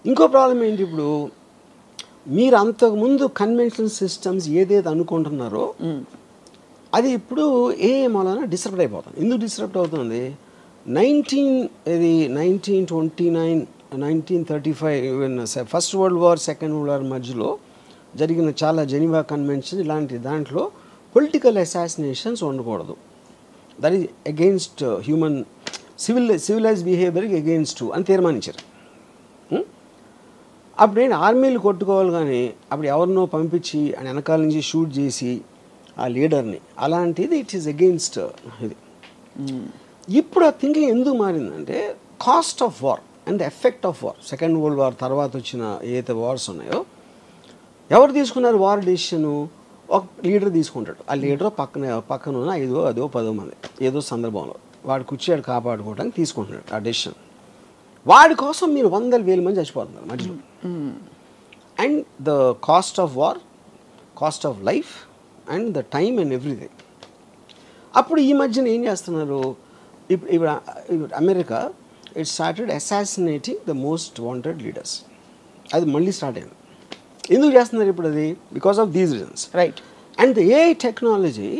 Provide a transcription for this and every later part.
ఇంకో ప్రాబ్లం ఏంటి, ఇప్పుడు మీరు అంతకుముందు కన్వెన్షనల్ సిస్టమ్స్ ఏదైతే అనుకుంటున్నారో అది ఇప్పుడు ఏ మూలన డిస్టర్బ్ అయిపోతుంది. ఎందుకు డిస్టర్బ్ అవుతుంది? 1929 1935 first world war second world war మధ్యలో జరిగిన చాలా జెనీవా కన్వెన్షన్ ఇలాంటి దాంట్లో పొలిటికల్ అసాసినేషన్స్ ఉండకూడదు, that is against human civilize బిహేవియర్కి అగెయిన్స్ట్ అని తీర్మానించారు. అప్పుడు ఏంటి, ఆర్మీలు కొట్టుకోవాలి, కానీ అప్పుడు ఎవరినో పంపించి ఆయన వెనకాల నుంచి షూట్ చేసి ఆ లీడర్ని, అలాంటిది ఇట్ ఈస్ అగెయిన్స్ట్ ఇది. ఇప్పుడు ఆ థింకింగ్ ఎందుకు మారిందంటే cost of war and the effect of war. Second world war తర్వాత వచ్చిన ఏదైతే వార్స్ ఉన్నాయో ఎవరు తీసుకున్నారు వార్ డెసిషను? ఒక లీడర్ తీసుకుంటాడు. ఆ లీడర్ పక్కన ఉన్న 5 అదో 10 మంది ఏదో సందర్భంలో వాడు కూర్చోడు కాపాడుకోవడానికి తీసుకుంటున్నాడు ఆ డెసిషన్. వాడి కోసం మీరు 100,000 మంది చచ్చిపోతున్నారు మధ్యలో. And the cost of war, cost of life and the time and everything. అప్పుడు ఈ మధ్యన ఏం చేస్తున్నారు, ఇప్పుడు America it started assassinating the most wanted leaders. అది మళ్ళీ స్టార్ట్ అయింది. ఎందుకు చేస్తున్నారు ఇప్పుడు అది? Because of these reasons, right? And the AI technology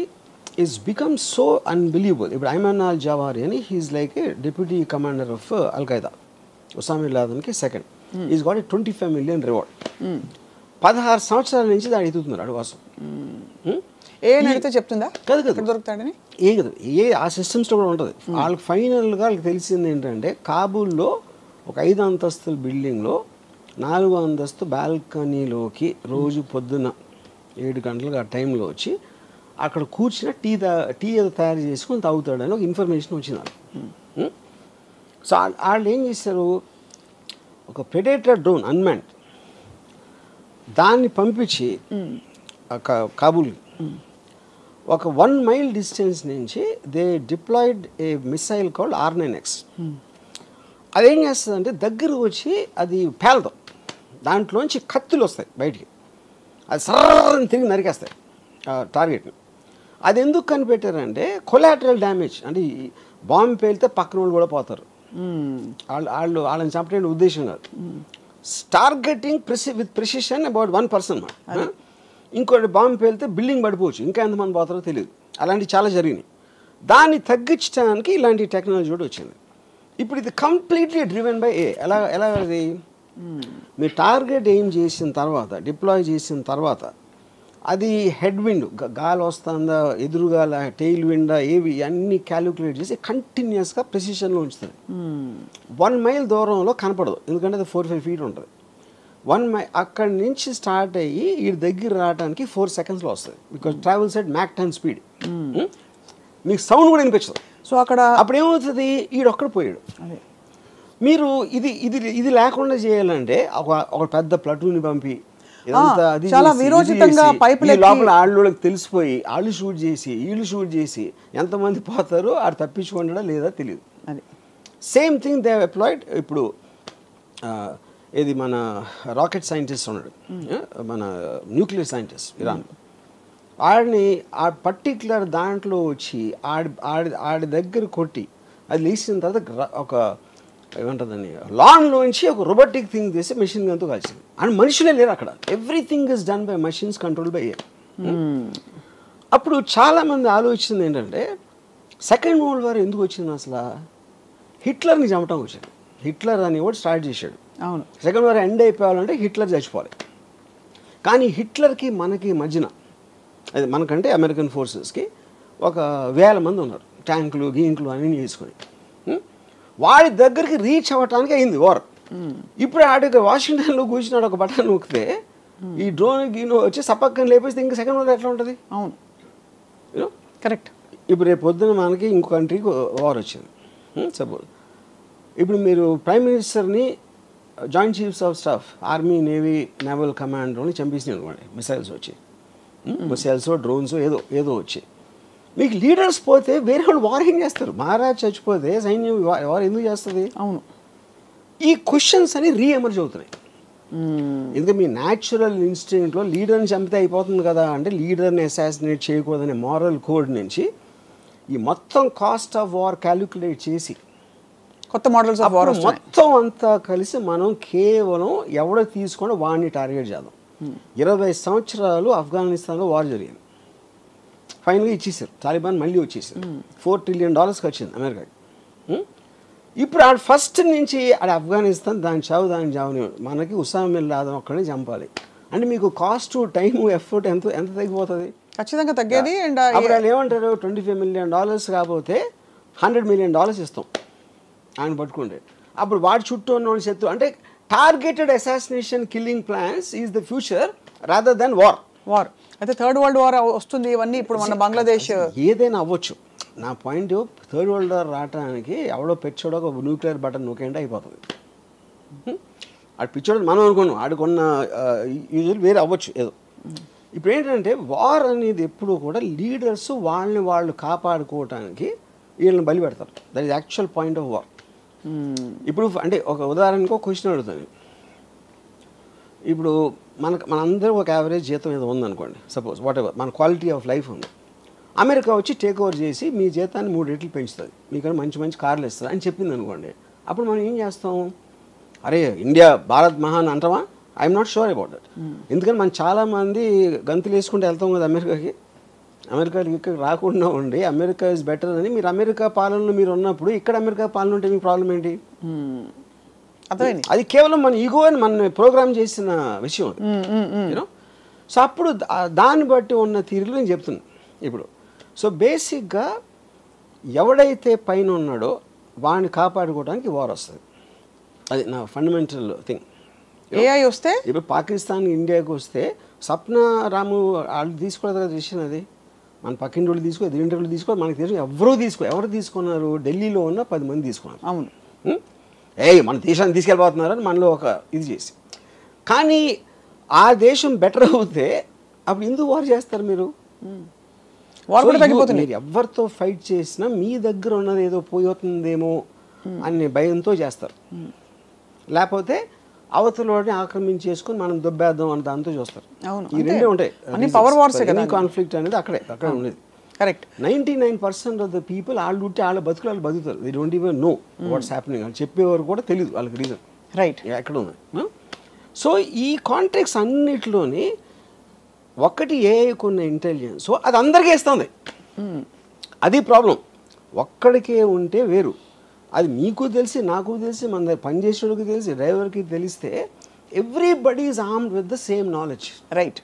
is become so unbelievable. ఇప్పుడు ఐమన్ అల్ జవారి అని he is like a deputy commander of al-Qaeda, Osama bin లాదెన్కి second. Is got a 25 million reward. 16 సంవత్సరాల నుంచి దాన్ని ఎదుగుతున్నారు అడు కోసం. ఏ అడిగితే చెప్తుందా కదా కదా దొరుకుతాడని? ఏ కదా ఆ సిస్టమ్స్లో కూడా ఉంటుంది. వాళ్ళకి ఫైనల్గా వాళ్ళకి తెలిసింది ఏంటంటే కాబూల్లో ఒక 5 అంతస్తుల బిల్డింగ్లో 4వ అంతస్తు బాల్కనీలోకి రోజు పొద్దున్న 7 గంటలకు ఆ టైంలో వచ్చి అక్కడ కూర్చుని టీ ఏదో తయారు చేసుకొని తాగుతాడని ఒక ఇన్ఫర్మేషన్ వచ్చింది వాళ్ళకి. సో వాళ్ళు ఏం చేశారు, ఒక ప్రెడేటర్ డ్రోన్ అన్మాన్డ్ దాన్ని పంపించి కాబూల్ ఒక 1 mile డిస్టెన్స్ నుంచి they deployed a missile called R9X. అదేం చేస్తుందంటే దగ్గరకు వచ్చి అది పేలదు, దాంట్లోంచి కత్తులు వస్తాయి బయటికి, అది సర్రని తిరిగి నరికేస్తాయి టార్గెట్ని. అది ఎందుకు కనిపెట్టారంటే కొలాటరల్ డ్యామేజ్, అంటే బాంబు పేలితే పక్కన వాళ్ళు కూడా పోతారు, వాళ్ళని చంపడానికి ఉద్దేశం కాదు. Targeting with precision about 1 person. ఇంకోటి బాంబు పేలితే బిల్డింగ్ పడిపోవచ్చు, ఇంకా ఎంతమంది పోతారో తెలియదు. అలాంటివి చాలా జరిగినాయి. దాన్ని తగ్గించడానికి ఇలాంటి టెక్నాలజీ కూడా వచ్చింది. ఇప్పుడు ఇది కంప్లీట్లీ డ్రివెన్ బై ఏ. ఎలా అది మీరు టార్గెట్ ఎయిమ్ చేసిన తర్వాత, డిప్లాయ్ చేసిన తర్వాత అది హెడ్ విండ్ గాలి వస్తుందా, ఎదురుగాల, టెయిల్ విండా, ఏవి అన్నీ క్యాలిక్యులేట్ చేసి కంటిన్యూస్గా ప్రెసిషన్లో ఉంచుతుంది. 1 mile దూరంలో కనపడదు, ఎందుకంటే అది 4-5 feet ఉంటుంది. 1 mile అక్కడి నుంచి స్టార్ట్ అయ్యి ఈ దగ్గర రావడానికి 4 secondsలో వస్తుంది. Because travels at Mach 10 speed. మీకు సౌండ్ కూడా వినిపించదు. సో అక్కడ అప్పుడు ఏమవుతుంది, ఈడొక్కడ పోయాడు. మీరు ఇది లేకుండా చేయాలంటే ఒక పెద్ద ప్లటూని పంపి చాలా విరోచితంగా లోపల వాళ్ళకి తెలిసిపోయి వాళ్ళు షూట్ చేసి వీళ్ళు షూట్ చేసి ఎంతమంది పోతారో ఆడు తప్పించుకుంటాడా లేదా తెలియదు. Same thing they applied. ఇప్పుడు ఇది మన రాకెట్ సైంటిస్ట్ ఉన్నాడు, మన న్యూక్లియర్ సైంటిస్ట్ ఇరాన్లో, ఆడిని ఆ పర్టిక్యులర్ దాంట్లో వచ్చి ఆడి దగ్గర కొట్టి అది లేచిన తర్వాత ఒక ఏమంటుందని లాన్లోంచి ఒక రోబోటిక్ థింగ్ చేసి మెషిన్ గన్తో కలిసింది. అండ్ మనుషులే లేరు అక్కడ, everything is done by machines control by air. అప్పుడు చాలామంది ఆలోచించింది ఏంటంటే సెకండ్ వరల్డ్ వార్ ఎందుకు వచ్చింది అసలు, హిట్లర్ని చంపటం వచ్చింది. హిట్లర్ అని కూడా స్టార్ట్ చేశాడు. అవును, సెకండ్ వార్ ఎండ్ అయిపోవాలంటే హిట్లర్ చచ్చిపోవాలి. కానీ హిట్లర్కి మనకి మధ్యన, అది మనకంటే అమెరికన్ ఫోర్సెస్కి ఒక 1000 మంది ఉన్నారు, ట్యాంకులు గీంకులు అన్నీ వేసుకొని. వాడి దగ్గరికి రీచ్ అవ్వటానికి అయింది వార్. ఇప్పుడు ఆడికి వాషింగ్టన్లో కూర్చున్నాడు, ఒక బటన్ నొక్కితే ఈ డ్రోన్ గీనో వచ్చి సపక్కని లేపేస్తే ఇంకా సెకండ్ వార్ ఎట్లా ఉంటుంది? అవును, కరెక్ట్. ఇప్పుడు రేపు పొద్దున మనకి ఇంకో కంట్రీకి వార్ వచ్చింది సపోజ్. ఇప్పుడు మీరు ప్రైమ్ మినిస్టర్ని, joint chiefs of staff, army, navy, naval కమాండర్ని చంపేసినాయి అనుకోండి, మిసైల్స్ వచ్చి, మిసైల్స్ డ్రోన్స్ ఏదో వచ్చి. మీకు లీడర్స్ పోతే వేరే వాళ్ళు వార్ ఏం చేస్తారు? మహారాజ్ చచ్చిపోతే సైన్యం వార్ ఎందుకు చేస్తుంది? అవును, ఈ క్వశ్చన్స్ అని రీఎమర్జ్ అవుతున్నాయి. ఎందుకంటే మీ న్యాచురల్ ఇన్స్టింక్ట్లో లీడర్ని చంపితే అయిపోతుంది కదా అంటే, లీడర్ని అసాసినేట్ చేయకూడదనే మారల్ కోడ్ నుంచి ఈ మొత్తం కాస్ట్ ఆఫ్ వార్ క్యాలిక్యులేట్ చేసి కొత్త మోడల్స్ ఆఫ్ వార్ మొత్తం అంతా కలిసి మనం కేవలం ఎవడో తీసుకొని వాడిని టార్గెట్ చేద్దాం. 20 సంవత్సరాలు ఆఫ్ఘనిస్తాన్లో వార్ జరిగింది. ఫైనల్గా ఇచ్చేసారు, తాలిబాన్ మళ్ళీ వచ్చేసారు. $4 ట్రిలియన్ ఖర్చింది అమెరికాకి. ఇప్పుడు ఆడ ఫస్ట్ నుంచి ఆడ ఆఫ్ఘనిస్తాన్ దాని చావుని మనకి ఉసామా బిన్ లాదెన్ ఒక్కడే చంపాలి అంటే మీకు కాస్ట్, టైము, ఎఫర్ట్ ఎంత ఎంత తగ్గిపోతుంది? ఖచ్చితంగా తగ్గేది. అండ్ అప్పుడు వాళ్ళు ఏమంటారు, $25 మిలియన్ కాకపోతే $100 మిలియన్ ఇస్తాం ఆయన పట్టుకుంటే. అప్పుడు వాడి చుట్టూ ఉన్న వాళ్ళు శత్రు అంటే targeted assassination killing plans is the future rather than war. అయితే థర్డ్ వరల్డ్ వార్ వస్తుంది. ఇవన్నీ ఇప్పుడు మన బంగ్లాదేశ్ ఏదైనా అవ్వచ్చు. నా పాయింట్ థర్డ్ వరల్డ్ వార్ రావడానికి ఎవడో పెచ్చోడో ఒక న్యూక్లియర్ బటన్ నూకేంటే అయిపోతుంది. ఆడు పిచ్చోడు మనం అనుకున్నాం, ఆడుకున్న యూజువల్ వేరే అవ్వచ్చు ఏదో. ఇప్పుడు ఏంటంటే వార్ అనేది ఎప్పుడు కూడా లీడర్స్ వాళ్ళని వాళ్ళు కాపాడుకోవటానికి వీళ్ళని బలి పెడతారు. That is actual point of war. ఇప్పుడు అంటే ఒక ఉదాహరణకు క్వశ్చన్ అడుగుతాను. ఇప్పుడు మనందరూ ఒక యావరేజ్ జీతం ఏదో ఉందనుకోండి, సపోజ్ వాట్ ఎవర్ మన క్వాలిటీ ఆఫ్ లైఫ్ ఉంది. అమెరికా వచ్చి టేక్ ఓవర్ చేసి మీ జీతాన్ని 3 రెట్లు పెంచుతుంది, మీకన్నా మంచి మంచి కార్లు ఇస్తుంది అని చెప్పింది అనుకోండి. అప్పుడు మనం ఏం చేస్తాం? అరే ఇండియా భారత్ మహాన్ అంటామా? I'm not sure about that. ఎందుకంటే మనం చాలామంది గంతులు వేసుకుంటూ వెళ్తాం కదా అమెరికాకి. అమెరికాకి ఇక్కడ రాకుండా ఉండి అమెరికా ఇస్ బెటర్ అని మీరు అమెరికా పాలనలో మీరు ఉన్నప్పుడు ఇక్కడ అమెరికా పాలన ఉంటే మీకు ప్రాబ్లం ఏంటి? అది కేవలం మన ఈగో అని మన ప్రోగ్రామ్ చేసిన విషయం అది. యూనో, సో అప్పుడు దాన్ని బట్టి ఉన్న తీరులో నేను చెప్తున్నాను ఇప్పుడు. సో బేసిక్గా ఎవడైతే పైన ఉన్నాడో వాడిని కాపాడుకోవడానికి వార్ వస్తుంది. అది నా ఫండమెంటల్ థింగ్. ఏఐ వస్తే ఇప్పుడు పాకిస్తాన్ ఇండియాకి వస్తే సప్న రాము వాళ్ళు తీసుకోలేదు కదా డిసిషన్. అది మన పక్కింటి వాళ్ళు తీసుకో, ఎదురింటి వాళ్ళు తీసుకో, మనకి తెలుసు ఎవరు తీసుకున్నారు? ఢిల్లీలో ఉన్న 10 మంది తీసుకున్నారు. అవును, మన దేశాన్ని తీసుకెళ్ళిపోతున్నారని మనలో ఒక ఇది చేసి. కానీ ఆ దేశం బెటర్ అవుతే అప్పుడు ఎందుకు వార్ చేస్తారు మీరు? మీరు ఎవరితో ఫైట్ చేసినా మీ దగ్గర ఉన్నది ఏదో పోతుందేమో అనే భయంతో చేస్తారు. లేకపోతే అవతలని ఆక్రమించేసుకుని మనం దొబ్బేద్దాం అని దాంతో చూస్తారు. ఈ రెండే ఉంటాయి. కాన్ఫ్లిక్ట్ అనేది అక్కడ ఉండేది. కరెక్ట్. 99% ఆఫ్ ద పీపుల్ వాళ్ళు బతుకులు వాళ్ళు బతుకుతారు. They don't even know what's happening. వాళ్ళు చెప్పేవారు కూడా తెలియదు వాళ్ళకి రీజన్. రైట్, ఎక్కడ ఉంది. సో ఈ కాంటెక్స్ అన్నిటిలోని ఒకటి ఏఐకున్న ఇంటెలిజెన్స్, సో అది అందరికీ ఇస్తుంది. అది ప్రాబ్లం. ఒక్కడికే ఉంటే వేరు. అది మీకు తెలిసి, నాకు తెలిసి, మన దగ్గర పనిచేసేవాడికి తెలిసి, డ్రైవర్కి తెలిస్తే everybody is armed with the same knowledge. Right,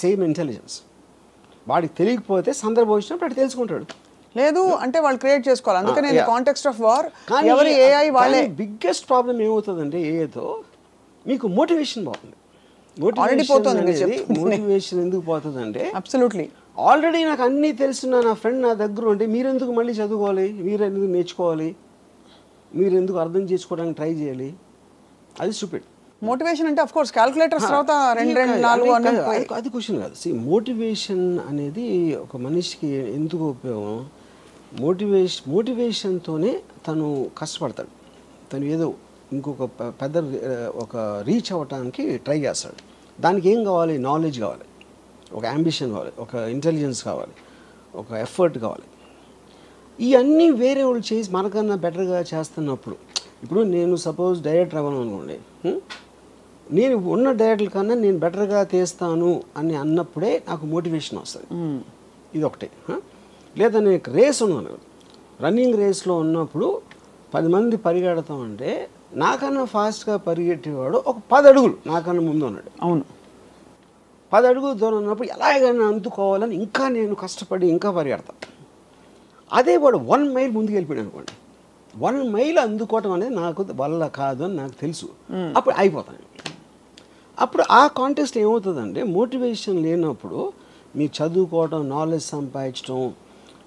same intelligence. వాడికి తెలియకపోతే సందర్భం వచ్చినప్పుడు అటు తెలుసుకుంటాడు. లేదు అంటే వాళ్ళు క్రియేట్ చేసుకోవాలి. అందుకనే కాంటెక్స్ట్ ఆఫ్ వార్ ఎవరి ఏఐ వాళ్ళే. బిగ్గెస్ట్ ప్రాబ్లం ఏమవుతుందంటే ఏఐతో మీకు మోటివేషన్ పోతుంది. మోటివేషన్ ఎందుకు పోతుందంటే అబ్సల్యూట్లీ ఆల్రెడీ నాకు అన్నీ తెలిసిన నా ఫ్రెండ్ నా దగ్గర ఉంటే మీరెందుకు మళ్ళీ చదువుకోవాలి, మీరెందుకు నేర్చుకోవాలి, మీరెందుకు అర్థం చేసుకోవడానికి ట్రై చేయాలి? అది స్టూపిడ్. మోటివేషన్ అంటే ఆఫ్ కోర్స్ క్యాలిక్యులేటర్స్ తర్వాత 2, 4 అది క్వశ్చన్ కాదు. మోటివేషన్ అనేది ఒక మనిషికి ఎందుకు ఉపయోగం? మోటివేషన్తోనే తను కష్టపడతాడు. తను ఏదో ఇంకొక పెద్ద ఒక రీచ్ అవ్వటానికి ట్రై చేస్తాడు. దానికి ఏం కావాలి? నాలెడ్జ్ కావాలి, ఒక అంబిషన్ కావాలి, ఒక ఇంటెలిజెన్స్ కావాలి, ఒక ఎఫర్ట్ కావాలి. ఇవన్నీ వేరే వాళ్ళు చేసి మనకన్నా బెటర్గా చేస్తున్నప్పుడు, ఇప్పుడు నేను సపోజ్ డైరెక్టర్ అవ్వను అనుకోండి, నేను ఉన్న డైరెక్టర్ కన్నా నేను బెటర్గా తీస్తాను అని అన్నప్పుడే నాకు మోటివేషన్ వస్తుంది. ఇది ఒకటే. లేదా నేను రేస్ ఉన్నాను, రన్నింగ్ రేస్లో ఉన్నప్పుడు 10 మంది పరిగెడతామంటే నాకన్నా ఫాస్ట్గా పరిగెట్టేవాడు ఒక 10 అడుగులు నాకన్నా ముందు ఉన్నాడు. అవును, 10 అడుగులు దూరం ఉన్నప్పుడు ఎలాగైనా అందుకోవాలని ఇంకా నేను కష్టపడి ఇంకా పరిగెడతాను. అదే వాడు 1 మైల్ ముందుకు వెళ్ళిపోయాడు అనుకోండి, 1 మైల్ అందుకోవటం అనేది నాకు వల్ల కాదు అని నాకు తెలుసు. అప్పుడు అయిపోతాను. అప్పుడు ఆ కాంటెక్స్ట్ ఏమవుతుందంటే మోటివేషన్ లేనప్పుడు మీరు చదువుకోవటం, నాలెడ్జ్ సంపాదించడం,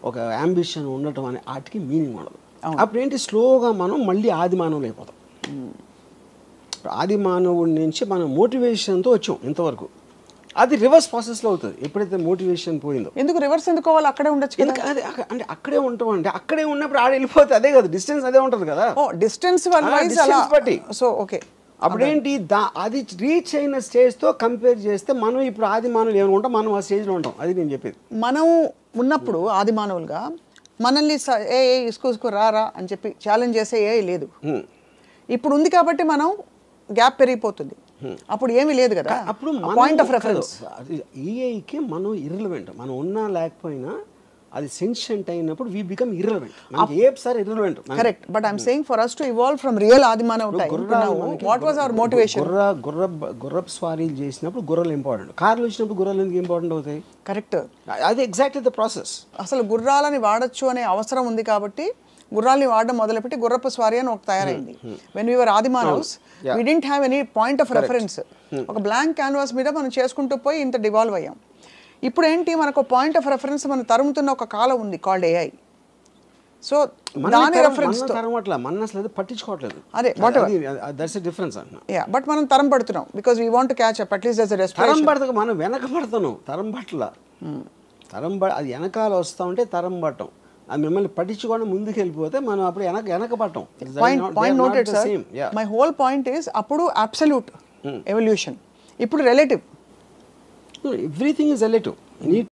ఒక అంబిషన్ ఉండటం అనే వాటికి మీనింగ్ ఉండదు. అప్పుడు ఏంటి, స్లోగా మనం మళ్ళీ ఆది మానవులు అయిపోతాం. ఆది మానవుడి నుంచి మనం మోటివేషన్తో వచ్చాం ఇంతవరకు. అది రివర్స్ ప్రాసెస్లో అవుతుంది ఎప్పుడైతే మోటివేషన్ పోయిందో. ఎందుకు రివర్స్ ఎందుకు అవ్వాలి? అక్కడే ఉండొచ్చు. అదే అంటే అక్కడే ఉంటాం అంటే అక్కడే ఉన్నప్పుడు ఆడ వెళ్ళిపోతే అదే కదా, డిస్టెన్స్ అదే ఉంటుంది కదా. డిస్టెన్స్ బట్టి. సో ఓకే, అప్పుడేంటి అది రీచ్ అయిన స్టేజ్తో కంపేర్ చేస్తే మనం ఇప్పుడు ఆది మానవులు ఏమనుకుంటాం, మనం ఆ స్టేజ్లో ఉంటాం. అది నేను చెప్పేది. మనం ఉన్నప్పుడు ఆది మానవులుగా మనల్ని ఏ ఇసుకు రారా అని చెప్పి ఛాలెంజ్ చేసే ఏ లేదు. ఇప్పుడు ఉంది కాబట్టి మనం గ్యాప్ పెరిగిపోతుంది. అప్పుడు ఏమీ లేదు కదా. అప్పుడు పాయింట్ ఆఫ్ రెఫరెన్స్ ఏఐకి మనం ఇర్రిలవెంట్, మనం ఉన్నా లేకపోయినా అది సెన్షెంట్ అయినప్పుడు వి బికమ్ ఇర్రిలవెంట్. మనకి ఏసారి irrelevant. Correct. But I'm saying for us to evolve from real ఆదిమానవ time. What was our motivation? గుర్రపు స్వారీలు చేసినప్పుడు గుర్రాలు ఇంపార్టెంట్, కార్లు వచ్చినప్పుడు గుర్రాలు ఎందుకు ఇంపార్టెంట్ అవుతాయి? కరెక్ట్. అది ఎగ్జాక్ట్లీ ద ప్రాసెస్. అసలు గుర్రాలని వాడచ్చు అనే అవసరం ఉంది కాబట్టి గుర్రాలని వాడడం మొదలుపెట్టి గుర్రపు స్వారీ అని ఒక తయారైంది. వెన్ వీఆర్ ఆదిమానవ్స్ we didn't have any point of reference. ఒక బ్లాంక్ క్యాన్వాస్ మీద మనం చేసుకుంటూ పోయి ఇంత డివాల్వ్ అయ్యాం. ఇప్పుడు ఏంటి, మనకు పాయింట్ ఆఫ్ రెఫరెన్స్ మనం తరుముతున్న ఒక కాలం ఉంది కాల్డ్ ఏఐ. సో దాని రెఫరెన్స్ మన అసలు పట్టించుకోవట్లేదు. అదే దట్స్ ఎ డిఫరెన్స్ అన్న. యా, బట్ మనం తరం పడుతున్నాం because we want to catch up at least as a respiration. తరం పడతాం, మనం వెనక పడతాను. తరం పట్ల అది వెనకాల వస్తా ఉంటే తరం పట్టం. అది మిమ్మల్ని పట్టించుకొని ముందుకు వెళ్ళిపోతే మనం అప్పుడు వెనక పట్టం. Point noted sir. My whole point is అప్పుడు అబ్సల్యూట్ ఎవల్యూషన్, ఇప్పుడు రిలేటివ్. Everything is relative.